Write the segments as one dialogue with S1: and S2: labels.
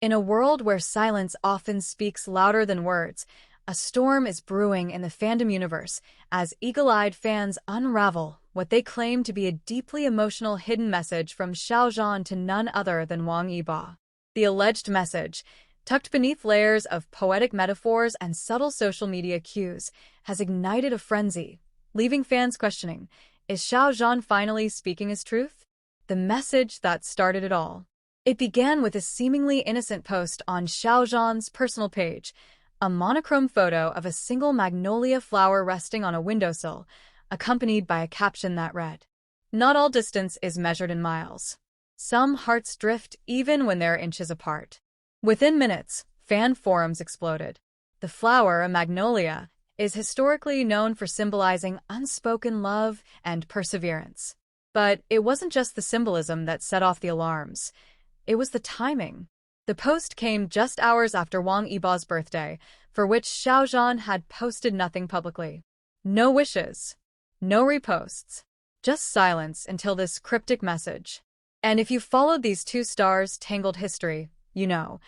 S1: In a world where silence often speaks louder than words, a storm is brewing in the fandom universe as eagle-eyed fans unravel what they claim to be a deeply emotional hidden message from Xiao Zhan to none other than Wang Yibo. The alleged message, tucked beneath layers of poetic metaphors and subtle social media cues, has ignited a frenzy, leaving fans questioning, is Xiao Zhan finally speaking his truth? The message that started it all. It began with a seemingly innocent post on Xiao Zhan'S personal page, a monochrome photo of a single magnolia flower resting on a windowsill, accompanied by a caption that read, "Not all distance is measured in miles. Some hearts drift even when they're inches apart." Within minutes, fan forums exploded. The flower, a magnolia, is historically known for symbolizing unspoken love and perseverance. But it wasn't just the symbolism that set off the alarms. It was the timing. The post came just hours after Wang Yibo's birthday, for which Xiao Zhan had posted nothing publicly. No wishes, no reposts, just silence until this cryptic message. And if you followed these two stars' tangled history, you know,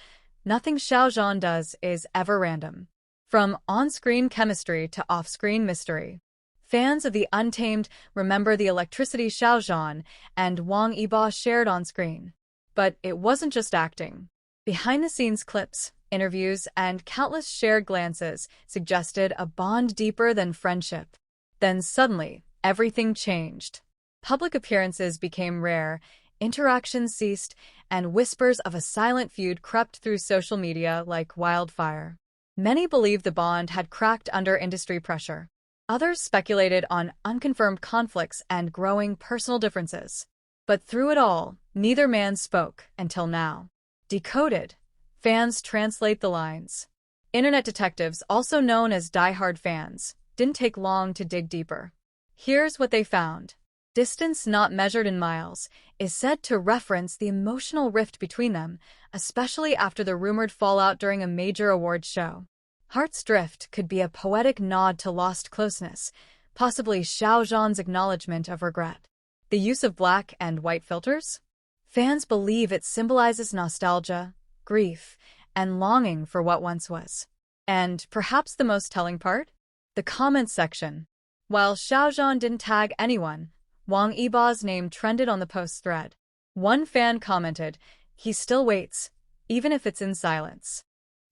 S1: nothing Xiao Zhan does is ever random. From on-screen chemistry to off-screen mystery. Fans of The Untamed remember the electricity Xiao Zhan and Wang Yibo shared on-screen. But it wasn't just acting. Behind-the-scenes clips, interviews, and countless shared glances suggested a bond deeper than friendship. Then suddenly, everything changed. Public appearances became rare, interactions ceased, and whispers of a silent feud crept through social media like wildfire. Many believed the bond had cracked under industry pressure. Others speculated on unconfirmed conflicts and growing personal differences. But through it all, neither man spoke until now. Decoded. Fans translate the lines. Internet detectives, also known as die-hard fans, didn't take long to dig deeper. Here's what they found. Distance not measured in miles is said to reference the emotional rift between them, especially after the rumored fallout during a major awards show. Heart's drift could be a poetic nod to lost closeness, possibly Xiao Zhan's acknowledgement of regret. The use of black and white filters? Fans believe it symbolizes nostalgia, grief, and longing for what once was. And perhaps the most telling part? The comments section. While Xiao Zhan didn't tag anyone, Wang Yibo's name trended on the post thread. One fan commented, "He still waits, even if it's in silence."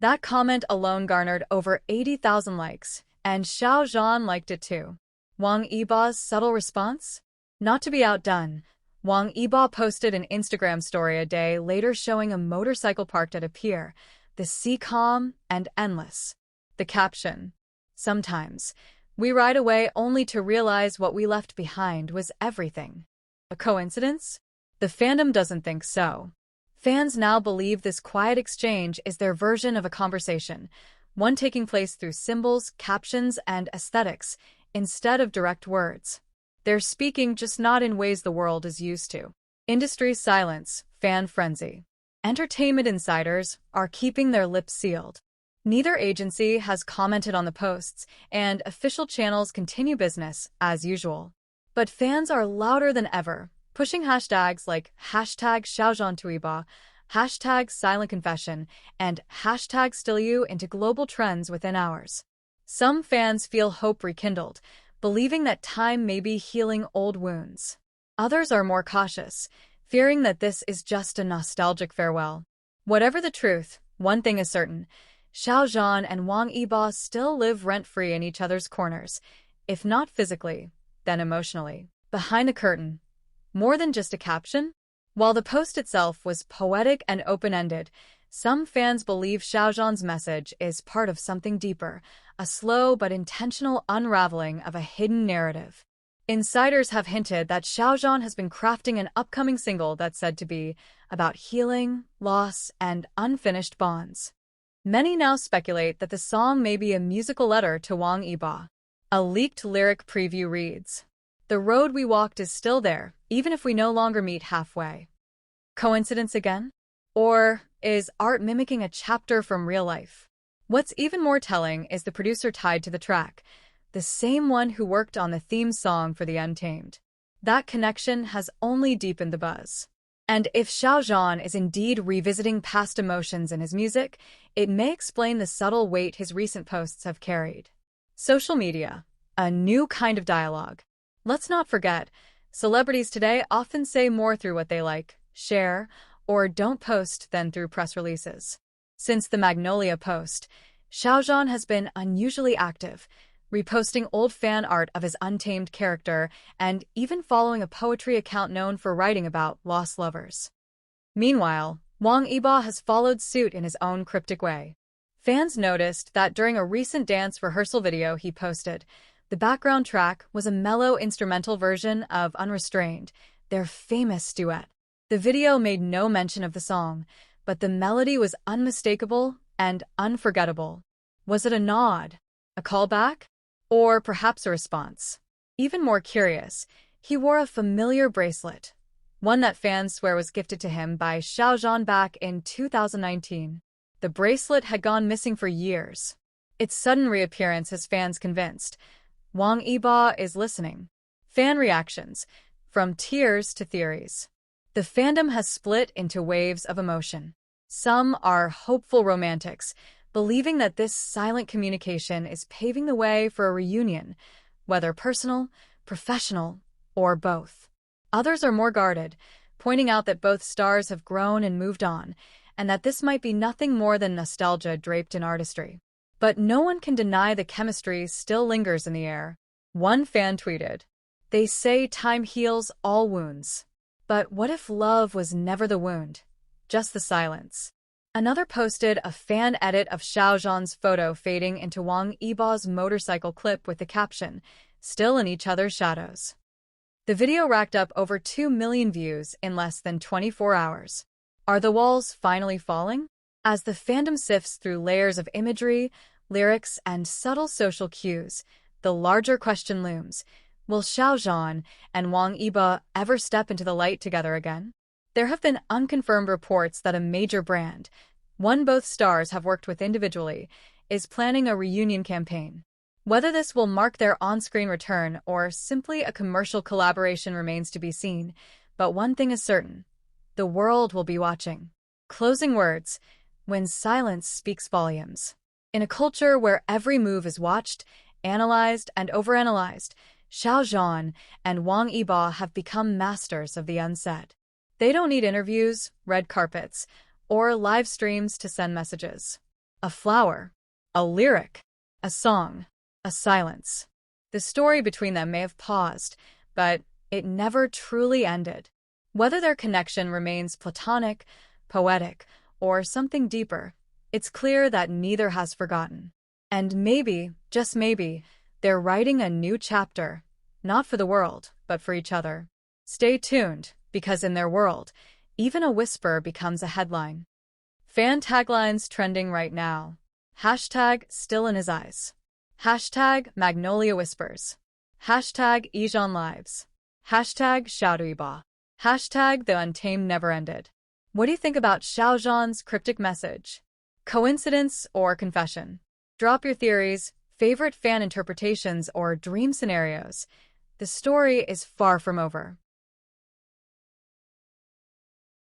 S1: That comment alone garnered over 80,000 likes, and Xiao Zhan liked it too. Wang Yibo's subtle response? Not to be outdone, Wang Yibo posted an Instagram story a day later showing a motorcycle parked at a pier, the sea calm and endless. The caption, "Sometimes, we ride away only to realize what we left behind was everything." A coincidence? The fandom doesn't think so. Fans now believe this quiet exchange is their version of a conversation, one taking place through symbols, captions, and aesthetics, instead of direct words. They're speaking, just not in ways the world is used to. Industry silence, fan frenzy. Entertainment insiders are keeping their lips sealed. Neither agency has commented on the posts, and official channels continue business as usual. But fans are louder than ever, pushing hashtags like #ShiaoZhanTuiba, #SilentConfession, and #StillYou into global trends within hours. Some fans feel hope rekindled, believing that time may be healing old wounds. Others are more cautious, fearing that this is just a nostalgic farewell. Whatever the truth, one thing is certain. Xiao Zhan and Wang Yibo still live rent-free in each other's corners, if not physically, then emotionally. Behind the curtain. More than just a caption? While the post itself was poetic and open-ended, some fans believe Xiao Zhan's message is part of something deeper, a slow but intentional unraveling of a hidden narrative. Insiders have hinted that Xiao Zhan has been crafting an upcoming single that's said to be about healing, loss, and unfinished bonds. Many now speculate that the song may be a musical letter to Wang Yibo. A leaked lyric preview reads, "The road we walked is still there, even if we no longer meet halfway." Coincidence again? Or is art mimicking a chapter from real life? What's even more telling is the producer tied to the track, the same one who worked on the theme song for The Untamed. That connection has only deepened the buzz. And if Xiao Zhan is indeed revisiting past emotions in his music, it may explain the subtle weight his recent posts have carried. Social media, a new kind of dialogue. Let's not forget, celebrities today often say more through what they like, share, or don't post than through press releases. Since the Magnolia post, Xiao Zhan has been unusually active, reposting old fan art of his untamed character and even following a poetry account known for writing about lost lovers. Meanwhile, Wang Yibo has followed suit in his own cryptic way. Fans noticed that during a recent dance rehearsal video he posted, the background track was a mellow instrumental version of Unrestrained, their famous duet. The video made no mention of the song, but the melody was unmistakable and unforgettable. Was it a nod? A callback? Or perhaps a response? Even more curious, he wore a familiar bracelet, one that fans swear was gifted to him by Xiao Zhan back in 2019. The bracelet had gone missing for years. Its sudden reappearance has fans convinced Wang Yibo is listening. Fan reactions, from tears to theories. The fandom has split into waves of emotion. Some are hopeful romantics, believing that this silent communication is paving the way for a reunion, whether personal, professional, or both. Others are more guarded, pointing out that both stars have grown and moved on, and that this might be nothing more than nostalgia draped in artistry. But no one can deny the chemistry still lingers in the air. One fan tweeted, "They say time heals all wounds. But what if love was never the wound, just the silence?" Another posted a fan edit of Xiao Zhan's photo fading into Wang Yibo's motorcycle clip with the caption, "Still in each other's shadows." The video racked up over 2 million views in less than 24 hours. Are the walls finally falling? As the fandom sifts through layers of imagery, lyrics, and subtle social cues, the larger question looms: will Xiao Zhan and Wang Yibo ever step into the light together again? There have been unconfirmed reports that a major brand, one both stars have worked with individually, is planning a reunion campaign. Whether this will mark their on-screen return or simply a commercial collaboration remains to be seen, but one thing is certain: the world will be watching. Closing words: when silence speaks volumes. In a culture where every move is watched, analyzed, and overanalyzed, Xiao Zhan and Wang Yibo have become masters of the unsaid. They don't need interviews, red carpets, or live streams to send messages. A flower, a lyric, a song, a silence. The story between them may have paused, but it never truly ended. Whether their connection remains platonic, poetic, or something deeper, it's clear that neither has forgotten. And maybe, just maybe, they're writing a new chapter, not for the world, but for each other. Stay tuned, because in their world, even a whisper becomes a headline. Fan taglines trending right now. Hashtag still in his eyes. Hashtag Magnolia Whispers. Hashtag Zhan Lives. Hashtag Xiao Zhan'S. Hashtag The Untamed Never Ended. What do you think about Xiao Zhan's cryptic message? Coincidence or confession? Drop your theories, favorite fan interpretations, or dream scenarios. The story is far from over.